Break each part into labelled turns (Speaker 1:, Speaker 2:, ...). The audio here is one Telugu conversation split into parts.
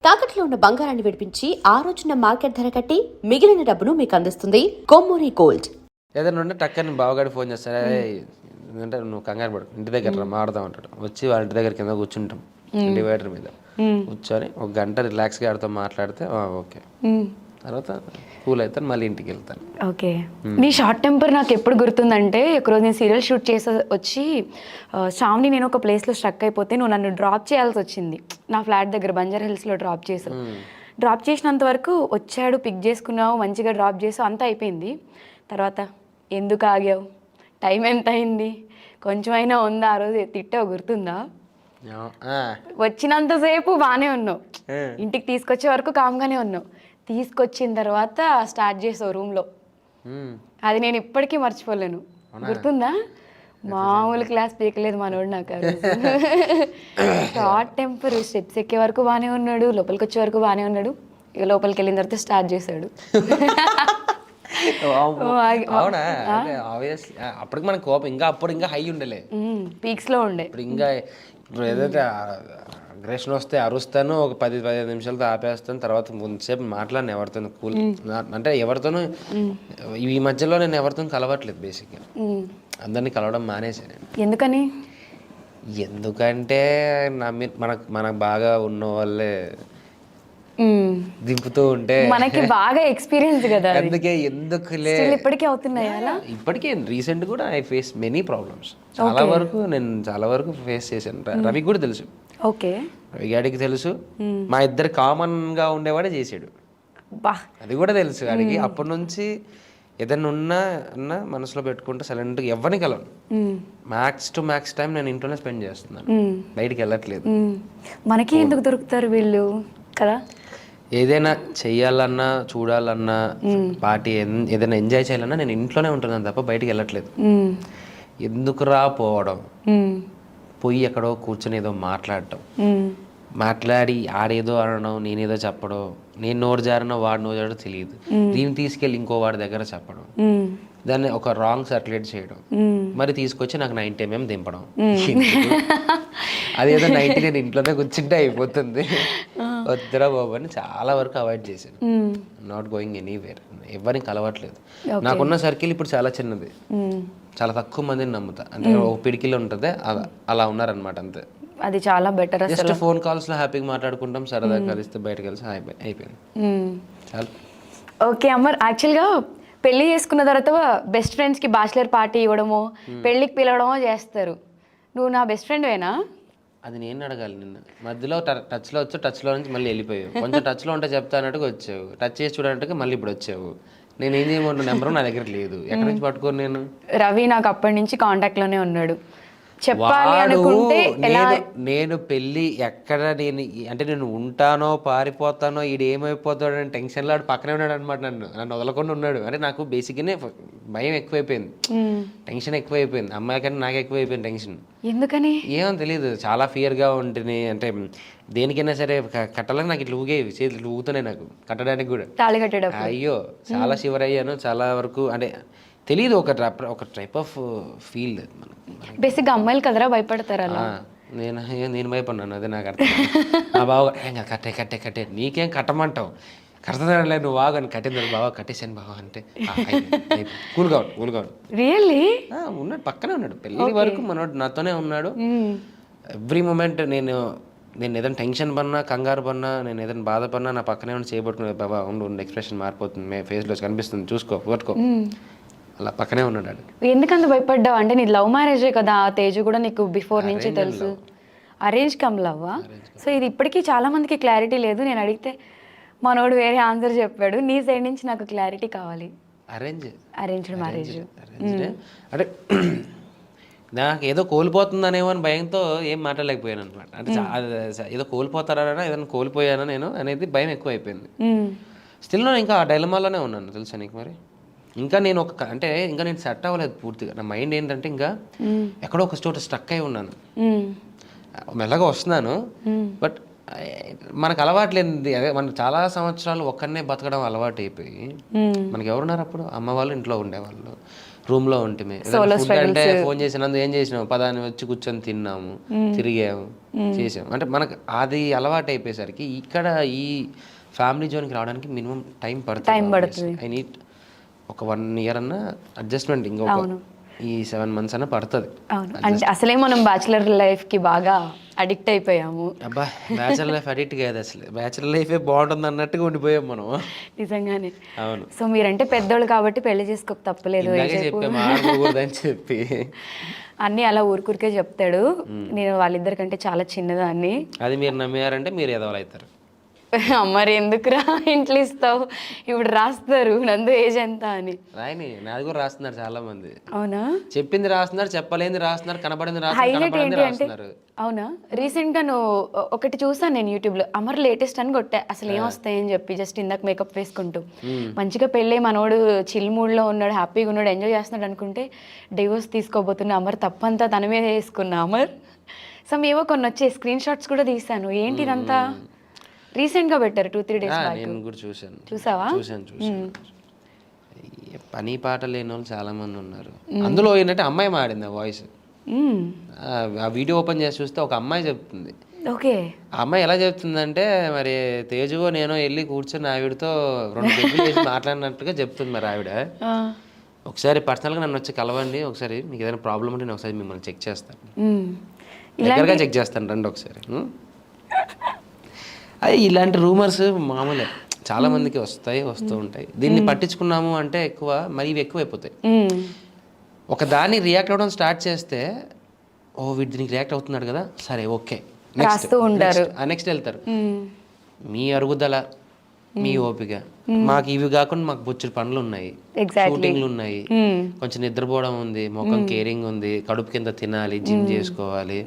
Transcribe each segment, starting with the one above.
Speaker 1: తాకట్లో ఉన్న బంగారాన్ని విడిపించి ఆ రోజున మార్కెట్ ధర కట్టి మిగిలిన డబ్బును మీకు అందిస్తుంది కొమ్మూరి గోల్డ్.
Speaker 2: ఏదైనా ఉంటే టక్కని బావగాడి ఫోన్ చేస్తాడు, అంటే నువ్వు కంగారు పడు, ఇంటి దగ్గర మాడదాం అంటాడు. వచ్చి వాళ్ళ ఇంటి దగ్గర కింద కూర్చుంటాం, డివైడర్ మీద కూర్చొని ఒక గంట రిలాక్స్గా ఆడితో మాట్లాడితే ఓకే, తర్వాత కూల్ అవుతాను, మళ్ళీ ఇంటికి వెళ్తాను.
Speaker 3: ఓకే, నీ షార్ట్ టెంపర్ నాకు ఎప్పుడు గుర్తుందంటే, ఒకరోజు నేను సీరియల్ షూట్ చేసి వచ్చి శ్రావణి నేను ఒక ప్లేస్లో స్ట్రక్ అయిపోతే నువ్వు నన్ను డ్రాప్ చేయాల్సి వచ్చింది. నా ఫ్లాట్ దగ్గర బంజారా హిల్స్లో డ్రాప్ చేసావు. డ్రాప్ చేసినంత వరకు వచ్చాడు, పిక్ చేసుకున్నావు, మంచిగా డ్రాప్ చేసావు, అంతా అయిపోయింది. తర్వాత ఎందుకు ఆగావు, టైం ఎంత అయింది, కొంచెమైనా ఉందా, ఆ రోజు తిట్టావు గుర్తుందా? వచ్చినంతసేపు బాగానే ఉన్నావు, ఇంటికి తీసుకొచ్చే వరకు కామ్గానే ఉన్నావు. తీసుకొచ్చిన తర్వాత స్టార్ట్ చేసావు రూమ్లో, అది నేను ఇప్పటికీ మర్చిపోలేను. గుర్తుందా? మామూలు క్లాస్ పీకలేదు మనోడు నాకు. షార్ట్ టెంపర్, స్టెప్స్ ఎక్కే వరకు బాగానే ఉన్నాడు, లోపలికి వచ్చే వరకు బాగానే ఉన్నాడు, ఇక లోపలికి వెళ్ళిన తర్వాత స్టార్ట్ చేశాడు.
Speaker 2: అవునా? ఆబ్వియస్లీ అప్పటికి మన కోపం అప్పుడు ఇంకా హై ఉండలే,
Speaker 3: పీక్స్లో ఉండే.
Speaker 2: ఇప్పుడు ఏదైతే అగ్రెషన్ వస్తే అరుస్తాను, ఒక 10-15 నిమిషాలతో ఆపేస్తాను, తర్వాత కొంతసేపు మాట్లాడిన ఎవరితోనూ కూల్, అంటే ఎవరితోనూ ఈ మధ్యలో నేను ఎవరితోనూ కలవట్లేదు. బేసిక్గా అందరినీ కలవడం మానేసాను.
Speaker 3: ఎందుకని?
Speaker 2: ఎందుకంటే మనకు బాగా ఉన్న వాళ్ళే దింపుతూ ఉంటే
Speaker 3: మనకి బాగా ఎక్స్పీరియన్స్ కదా,
Speaker 2: అందుకే ఎందుకులే.
Speaker 3: ఇప్పటికీ అవుతున్నాయి అలా.
Speaker 2: ఇప్పటికే రీసెంట్ కూడా ఐ ఫేస్ మెనీ ప్రాబ్లమ్స్. నేను చాలా వరకు ఫేస్ చేశాను. రవికి కూడా తెలుసు,
Speaker 3: ఓకే,
Speaker 2: రవిగాడికి తెలుసు, మా ఇద్దరు కామన్ గా ఉండేవాడే చేసాడు, అది కూడా తెలుసు వాడికి. అప్పటి నుంచి ఏదైనా ఉన్నా మనసులో పెట్టుకుంటే సైలెంట్గా ఎవరిని కలవను. మ్యాక్స్ టు మ్యాక్స్ టైం నేను ఇంట్లోనే స్పెండ్ చేస్తున్నాను, బయటికి వెళ్ళట్లేదు.
Speaker 3: మనకి ఎందుకు దొరుకుతారు వీళ్ళు కదా.
Speaker 2: ఏదైనా చెయ్యాలన్నా, చూడాలన్నా, పార్టీ ఏదైనా ఎంజాయ్ చేయాలన్నా నేను ఇంట్లోనే ఉంటున్నాను తప్ప బయటికి వెళ్ళట్లేదు. ఎందుకురా పోవడం, పోయి ఎక్కడో కూర్చొని ఏదో మాట్లాడి ఆడేదో అనడం, నేనేదో చెప్పడం, నేను నోరు జారనో వాడు నోరు జారడో తెలియదు, దీన్ని తీసుకెళ్ళి ఇంకో వాడి దగ్గర చెప్పడం, దాన్ని ఒక రాంగ్ సర్క్యులేట్ చేయడం, మరి తీసుకొచ్చి నాకు 90 mm దింపడం. అదేదో 90 నేను ఇంట్లోనే కూర్చుంటే అయిపోతుంది, వద్దురా బాబు అని చాలా వరకు అవాయిడ్ చేశాను. నాట్ గోయింగ్ ఎనీవేర్, ఎవరిని కలవట్లేదు. నాకున్న సర్కిల్ ఇప్పుడు చాలా చిన్నది, చాలా తక్కువ మందిని నమ్ముతా, అంటే ఒక పిడికిలో ఉంటుంది, అలా ఉన్నారనమాట అంతే.
Speaker 3: అది చాలా బెటర్.
Speaker 2: జస్ట్ ఫోన్ కాల్స్లో హ్యాపీగా మాట్లాడుకుంటాం, సరదాగా కలిస్తే బయట కలిసి అయిపోయింది చాలా.
Speaker 3: ఓకే అమర్, యాక్చువల్గా పెళ్లి చేసుకున్న తర్వాత బెస్ట్ ఫ్రెండ్స్కి బ్యాచిలర్ పార్టీ ఇవ్వడమో, పెళ్ళికి పిలవడమో చేస్తారు. నువ్వు నా బెస్ట్ ఫ్రెండ్వేనా?
Speaker 2: అది నేను అడగాలి నిన్ను. మధ్యలో టచ్లో వచ్చావు, టచ్లో నుంచి మళ్ళీ వెళ్ళిపోయావు. కొంచెం టచ్లో ఉంటే చెప్తా అన్నట్టుగా వచ్చావు, టచ్ చేసి చూడనట్టుగా మళ్ళీ ఇప్పుడు వచ్చావు. నేను ఏం చేయమంటున్నా, నెంబర్ నా దగ్గర లేదు, ఎక్కడి నుంచి పట్టుకోను నేను?
Speaker 3: రవి నాకు అప్పటి నుంచి కాంటాక్ట్లోనే ఉన్నాడు. చెప్పాలి అనుకుంటే
Speaker 2: నేను పెళ్ళి ఎక్కడ నేను ఉంటానో పారిపోతానో, ఈడు ఏమైపోతాడో అని టెన్షన్లో ఆడు పక్కనే ఉన్నాడు అనమాట. నన్ను వదలకుండా ఉన్నాడు. అంటే నాకు బేసిక్గానే భయం ఎక్కువైపోయింది, టెన్షన్ ఎక్కువైపోయింది. అమ్మాయి కన్నా నాకు ఎక్కువైపోయింది టెన్షన్.
Speaker 3: ఎందుకని
Speaker 2: ఏమో తెలియదు, చాలా ఫియర్గా ఉంటుంది. అంటే దేనికైనా సరే కట్టాలని నాకు ఇట్లా ఊగేవి, చేతులు ఊగుతున్నాయి నాకు కట్టడానికి కూడా.
Speaker 3: తాళి కట్టేటప్పుడు
Speaker 2: అయ్యో చాలా షివర్ అయ్యాను చాలా వరకు. అంటే తెలియదు, ఒక టైప్ ఆఫ్ ఫీల్.
Speaker 3: బేసిక్గా అమ్మాయిలు కదరా భయపడతారు అలా.
Speaker 2: నేను భయపడినాను, అదే నాకు అర్థం. మా బావ కట్టే నీకేం కట్టమంటావు, కడతానులే నువ్వు బాగా అని కట్టింది. బాగా కట్టేసాను బావ అంటే కూల్గా
Speaker 3: రియల్లీ
Speaker 2: ఉన్నాడు, పక్కనే ఉన్నాడు. పెళ్ళి వరకు మనోడు నాతోనే ఉన్నాడు. ఎవ్రీ మూమెంట్ నేను ఏదైనా టెన్షన్ పడినా, కంగారు పడినా, నేను ఏదైనా బాధపడినా నా పక్కనే ఉండి చేయబట్టుకునే. బాబా ఉండు, ఎక్స్ప్రెషన్ మారిపోతుంది, ఫేస్లో కనిపిస్తుంది, చూసుకో పట్టుకో, అలా పక్కనే ఉన్నాడు.
Speaker 3: ఎందుకంత భయపడ్డావు? అంటే నీ లవ్ మ్యారేజే కదా, ఆ తేజు కూడా నీకు బిఫోర్ నుంచి తెలుసు. అరేంజ్ కమ్ లవ్వా? సో ఇది ఇప్పటికీ చాలా మందికి క్లారిటీ లేదు. నేను అడిగితే మనోడు వేరే ఆన్సర్ చెప్పాడు. నీ సైడ్ నుంచి నాకు క్లారిటీ కావాలి. అరేంజ్డ్ మ్యారేజ్
Speaker 2: అంటే నాకు ఏదో కోల్పోతుందనేమో అని భయంతో ఏం మాట్లాడలేకపోయాను అనమాట. అంటే ఏదో కోల్పోతారా, ఏదైనా కోల్పోయానా నేను అనేది భయం ఎక్కువ అయిపోయింది. స్టిల్ నేను ఇంకా ఆ డైలమాలోనే ఉన్నాను, తెలుసా నీకు. మరి ఇంకా నేను ఇంకా నేను సెట్ అవ్వలేదు పూర్తిగా. నా మైండ్ ఏంటంటే ఇంకా ఎక్కడో ఒక చోట స్ట్రక్ అయి ఉన్నాను. మెల్లగా వస్తున్నాను, బట్ మనకు అలవాట్లేనిది అదే. మనం చాలా సంవత్సరాలు ఒక్కరినే బతకడం అలవాటు అయిపోయి, మనకి ఎవరున్నారు అప్పుడు? అమ్మ వాళ్ళు ఇంట్లో ఉండేవాళ్ళు, రూమ్ లో ఉంటే ఫుడ్ అంటే ఫోన్ చేసినందుకు ఏం చేసినాము పదాన్ని వచ్చి కూర్చొని తిన్నాము, తిరిగాము, చేసాము. అంటే మనకు అది అలవాటు అయిపోయేసరికి ఇక్కడ ఈ ఫ్యామిలీ జోన్కి రావడానికి మినిమం టైం పడుతుంది. ఐ నీడ్ ఒక 1 year అన్నా అడ్జస్ట్మెంట్, ఇంకొక ఈ 7 months అన్నా పడుతుంది.
Speaker 3: అవును, అంటే అసలే మనం బ్యాచులర్ లైఫ్ కి బాగా అడిక్ట్ అయిపోయాము.
Speaker 2: అబ్బా, బ్యాచులర్ లైఫ్ అడిక్ట్ కాదు, అసలు బ్యాచులర్ లైఫే బాగుంటుంది అన్నట్టుగా ఉండిపోయాం మనం.
Speaker 3: నిజంగానే.
Speaker 2: అవును,
Speaker 3: సో మీరంటే పెద్దోళ్ళు కాబట్టి పెళ్లి చేసుకోక తప్పలేదు
Speaker 2: చెప్పామని చెప్పి
Speaker 3: అన్నీ అలా ఊరికే చెప్తాడు. నేను వాళ్ళిద్దరికంటే చాలా చిన్నదాన్ని.
Speaker 2: అది మీరు నమ్మారంటే మీరు ఎదవలు అవుతారు.
Speaker 3: మరి ఎందుకురా ఇంట్లో ఇస్తావు, ఇప్పుడు రాస్తారు నందు ఏజ్ ఎంత అని.
Speaker 2: రాయని, నాది కూడా రాస్తున్నారు చాలా మంది.
Speaker 3: అవునా?
Speaker 2: చెప్పింది రాస్తున్నారు, చెప్పలేంది రాస్తున్నారు, కనబడింది
Speaker 3: హైలైట్ ఏంటి అంటే,
Speaker 2: రాస్తున్నారు.
Speaker 3: అవునా, రీసెంట్ గా నువ్వు ఒకటి చూసాను నేను యూట్యూబ్ లో, అమర్ లేటెస్ట్ అని కొట్టా, అసలు ఏం వస్తాయని చెప్పి జస్ట్ ఇందాక మేకప్ వేసుకుంటూ మంచిగా పెళ్ళే మనోడు చిల్ మూడ్ లో ఉన్నాడు, హ్యాపీగా ఉన్నాడు, ఎంజాయ్ చేస్తున్నాడు అనుకుంటే డివోర్స్ తీసుకోబోతున్నా అమర్, తప్పంతా తన మీద వేసుకున్నా అమర్. సో మేవో కొన్ని వచ్చే స్క్రీన్ షాట్స్ కూడా తీసాను. ఏంటి ఇదంతా? రీసెంట్ గా పెట్టారు 2-3 days బ్యాక్.
Speaker 2: నేను కూడా చూసాను.
Speaker 3: చూసావా?
Speaker 2: చూసాను. పని పాట లేని వాళ్ళు చాలా మంది ఉన్నారు. అందులో ఏంటంటే అమ్మాయి మాడింది ఆ వాయిస్. ఆ వీడియో ఓపెన్ చేసి చూస్తే ఒక అమ్మాయి చెప్తుంది.
Speaker 3: ఓకే.
Speaker 2: ఆ అమ్మాయి ఎలా చెప్తుందంటే, మరి తేజువో నేను వెళ్ళి కూర్చొని ఆవిడతో 2 డబ్బులు వేసి మాట్లాడినట్టుగా చెప్తుంది. మరి ఆవిడ ఒకసారి పర్సనల్గా నన్ను వచ్చి కలవండి, ఒకసారి మీకు ఏదైనా ప్రాబ్లం ఉంటే నేను ఒకసారి మిమ్మల్ని చెక్ చేస్తాను, దగ్గరగా చెక్ చేస్తాను, రండి ఒకసారి. అది ఇలాంటి రూమర్స్ మామూలే, చాలా మందికి వస్తూ ఉంటాయి. దీన్ని పట్టించుకున్నాము అంటే ఎక్కువ, మరి ఇవి ఎక్కువైపోతాయి. ఒక దాన్ని రియాక్ట్ అవ్వడం స్టార్ట్ చేస్తే, ఓ వీడు దీనికి రియాక్ట్ అవుతున్నాడు కదా, సరే ఓకే, నెక్స్ట్ వెళ్తారు. మీ అరుగుదల, మీ ఓపిక. మాకు ఇవి కాకుండా మాకు బొచ్చుడు పనులు ఉన్నాయి, షూటింగ్లు ఉన్నాయి, కొంచెం నిద్రపోవడం ఉంది, ముఖం కేరింగ్ ఉంది, కడుపు కింద తినాలి, జిమ్ చేసుకోవాలి,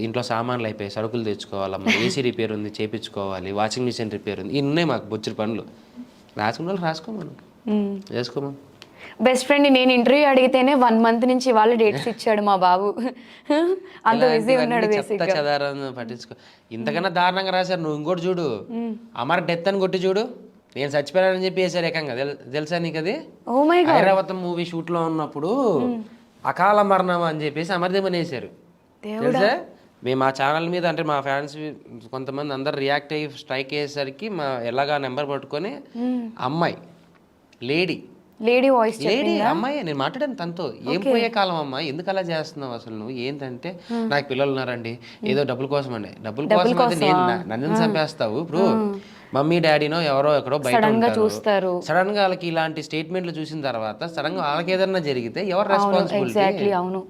Speaker 2: ఇంట్లో సామాన్లు అయిపోయి సరుకులు తెచ్చుకోవాలమ్మా, ఏసీ రిపేర్ ఉంది చేపించుకోవాలి, వాషింగ్ మిషన్ రిపేర్ ఉంది, ఇన్ని ఉన్నాయి మాకు బొచ్చుడు పనులు. రాసుకున్న వాళ్ళు రాసుకోమను, చేసుకోమను.
Speaker 3: బెస్ట్ ఫ్రెండ్ నేను ఇంటర్వ్యూ అడిగితేనే 1 month నుంచి వాళ్ళు డేట్స్ ఇచ్చాడు మా బాబు, అంత బిజీ ఉన్నాడు.
Speaker 2: పట్టించుకో. ఇంతకన్నా దారుణంగా రాశారు. నువ్వు ఇంకోటి చూడు, అమర్ డెత్ అని కొట్టి చూడు, నేను చచ్చిపోయానని చెప్పి వేసారు ఏకంగా. తెలుసా నీకు అది? ఐరావతం మూవీ షూట్ లో ఉన్నప్పుడు అకాల మరణం అని చెప్పేసి అమర్దేమని వేసారు. తెలుసా? మేము మా ఛానల్ మీద, అంటే మా ఫ్యాన్స్ కొంతమంది అందరు రియాక్ట్ అయ్యి స్ట్రైక్ అయ్యేసరికి మా ఎలాగా నెంబర్ పట్టుకొని అమ్మాయి
Speaker 3: లేడీ వాయిస్,
Speaker 2: లేడీ అమ్మాయి, నేను మాట్లాడాను తనతో. ఏం పోయే కాలం అమ్మా, ఎందుకు అలా చేస్తున్నావు అసలు నువ్వు? ఏంటంటే, నాకు పిల్లలు ఉన్నారండి, ఏదో డబ్బుల కోసం అండి. డబ్బుల కోసం అయితే నేను నన్ను చంపేస్తావు? ఇప్పుడు మమ్మీ డాడీనో ఎవరో ఎక్కడో బయట
Speaker 3: చూస్తారు,
Speaker 2: సడన్ గా వాళ్ళకి ఇలాంటి స్టేట్మెంట్లు చూసిన తర్వాత సడన్ గా వాళ్ళకి ఏదైనా జరిగితే ఎవరు రెస్పాన్సిబిలిటీ?
Speaker 3: అవును,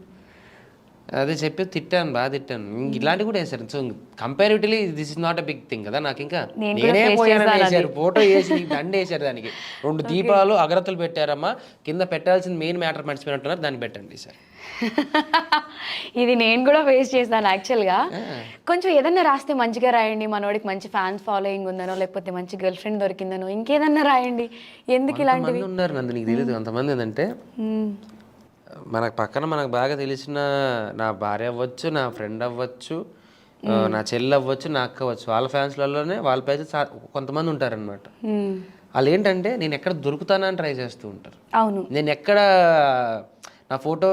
Speaker 2: అదే చెప్పి తిట్టాను, బాగా తిట్టాను. ఇలాంటివి కూడా వేసారు. So comparatively this is not a big thing కదా. నాకు ఇంకా నేనే పోయానని వేసారు, ఫోటో వేసి దండ వేసారు, దానికి 2 దీపాలు అగరత్తులు పెట్టారమ్మా, కింద పెట్టాల్సిన మెయిన్ మ్యాటర్ మర్చిపోయినట్టున్నారు, దాన్ని పెట్టండి సార్.
Speaker 3: ఇది నేను కూడా ఫేస్ చేస్తాను యాక్చువల్గా. కొంచెం ఏదన్నా రాస్తే మంచిగా రాయండి, మనోడికి మంచి ఫ్యాన్స్ ఫాలోయింగ్ ఉందనో, లేకపోతే మంచి గర్ల్ ఫ్రెండ్ దొరికిందనో, ఇంకేదన్నా రాయండి. ఎందుకు ఇలాంటివి
Speaker 2: ఉన్నారు నందు, నీకు తెలియదు. అంతమంది ఏంటంటే, మనకు పక్కన మనకు బాగా తెలిసిన నా భార్య అవ్వచ్చు, నా ఫ్రెండ్ అవ్వచ్చు, నా చెల్లి అవ్వచ్చు, నా అక్క అవ్వచ్చు, వాళ్ళ ఫ్యాన్స్లలోనే వాళ్ళ పేజ్ కొంతమంది ఉంటారనమాట. వాళ్ళు ఏంటంటే, నేను ఎక్కడ దొరుకుతానని ట్రై చేస్తూ ఉంటారు.
Speaker 3: అవును,
Speaker 2: నేను ఎక్కడ నా ఫోటో,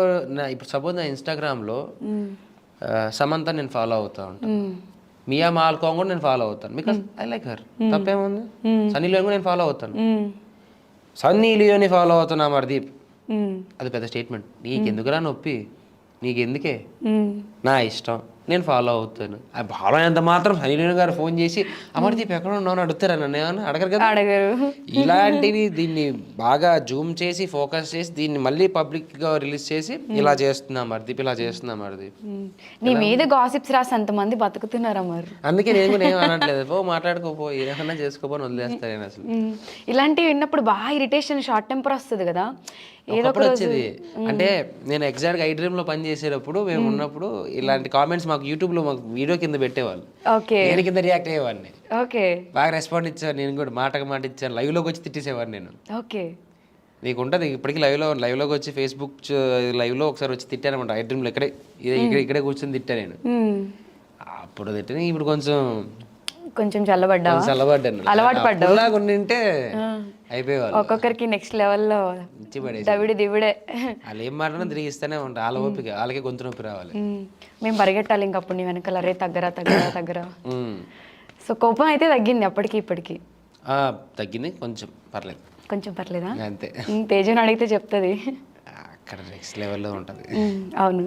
Speaker 2: ఇప్పుడు సపోజ్ నా ఇన్స్టాగ్రామ్లో సమంత నేను ఫాలో అవుతా ఉంటాను, మియా మాల్కోంగ్ కూడా నేను ఫాలో అవుతాను, బికాస్ ఐ లైక్ హర్. తప్పేముంది? సన్నీ లియోని కూడా నేను ఫాలో అవుతాను, సన్నీ లియోని ఫాలో అవుతున్నా అమర్దీప్. అది పెద్ద స్టేట్మెంట్. నీకెందుకురా నొప్పి, నీకెందుకే, నా ఇష్టం, నేను ఫాలో అవుతాను. ఆ ఫాలో అయినంత మాత్రం సనీలియోని గారు ఫోన్ చేసి అమర్దీప్ ఎక్కడ ఉన్నావు అడుగుతారా? నన్ను ఏమన్నా అడగరు కదా. ఇలాంటివి దీన్ని బాగా జూమ్ చేసి ఫోకస్ చేసి దీన్ని మళ్ళీ పబ్లిక్ గా రిలీజ్ చేసి ఇలా చేస్తున్నా అమర్దీప్, ఇలా చేస్తున్నా అమర్దీప్.
Speaker 3: నీ మీద గాసిప్స్ రాసి అంతమంది బతుకుతున్నారా మరి?
Speaker 2: అందుకే నేను కూడా ఏం అనట్లేదు, పో మాట్లాడుకోపో, ఏమన్నా చేసుకోపోని వదిలేస్తా నేను అసలు.
Speaker 3: ఇలాంటివి విన్నప్పుడు బాగా ఇరిటేషన్, షార్ట్ టెంపర్ వస్తుంది కదా.
Speaker 2: ఒకప్పుడు వచ్చేది. అంటే నేను ఎగ్జాక్ట్ గా ఐ డ్రీమ్ లో పని చేసేటప్పుడు మేము ఉన్నప్పుడు ఇలాంటి కామెంట్స్ మాకు యూట్యూబ్ లో మాకు వీడియో కింద పెట్టేవాళ్ళు, నేను కింద రియాక్ట్ అయ్యేవాడిని. బాగా రెస్పాండ్ ఇచ్చాను, నేను కూడా మాటకు మాట ఇచ్చాను, లైవ్ లోకి వచ్చి తిట్టేసేవాడిని నేను. నీకు ఉంటుంది ఇప్పటికీ లైవ్ లోకి వచ్చి ఫేస్బుక్ లైవ్ లో ఒకసారి వచ్చి తిట్టాను అనమాట. ఐ డ్రీమ్ లో ఇక్కడే కూర్చొని తిట్టా నేను. అప్పుడు తిట్టిన, ఇప్పుడు కొంచెం
Speaker 3: చల్లబడ్డాను,
Speaker 2: అలవాటు పడ్డాను. ఉంటే అయిపోయేవాళ్ళు.
Speaker 3: ఒక్కొక్కరికి నెక్స్ట్ లెవెల్లో
Speaker 2: ఇచ్చి పడేసి
Speaker 3: దవిడి దివిడే.
Speaker 2: వాళ్ళు ఏం మాట్లాడినా తిరిగి ఇస్తూనే ఉంటారు. వాళ్ళ ఓపిక వాళ్ళకే గొంతు నొప్పి రావాలి.
Speaker 3: మేము పరిగెట్టాలి ఇంకప్పుడు నీ వెనకాల రే తగ్గరా తగ్గరా తగ్గరా.
Speaker 2: ఉమ్.
Speaker 3: సో కోపం అయితే తగ్గింది అప్పటికి ఇప్పటికి.
Speaker 2: తగ్గింది కొంచెం, పర్లేదు,
Speaker 3: కొంచెం పర్లేదా?
Speaker 2: అంతే.
Speaker 3: తేజుని అడిగితే చెప్తుంది.
Speaker 2: అక్కడ నెక్స్ట్ లెవెల్లో ఉంటుంది.
Speaker 3: అవును.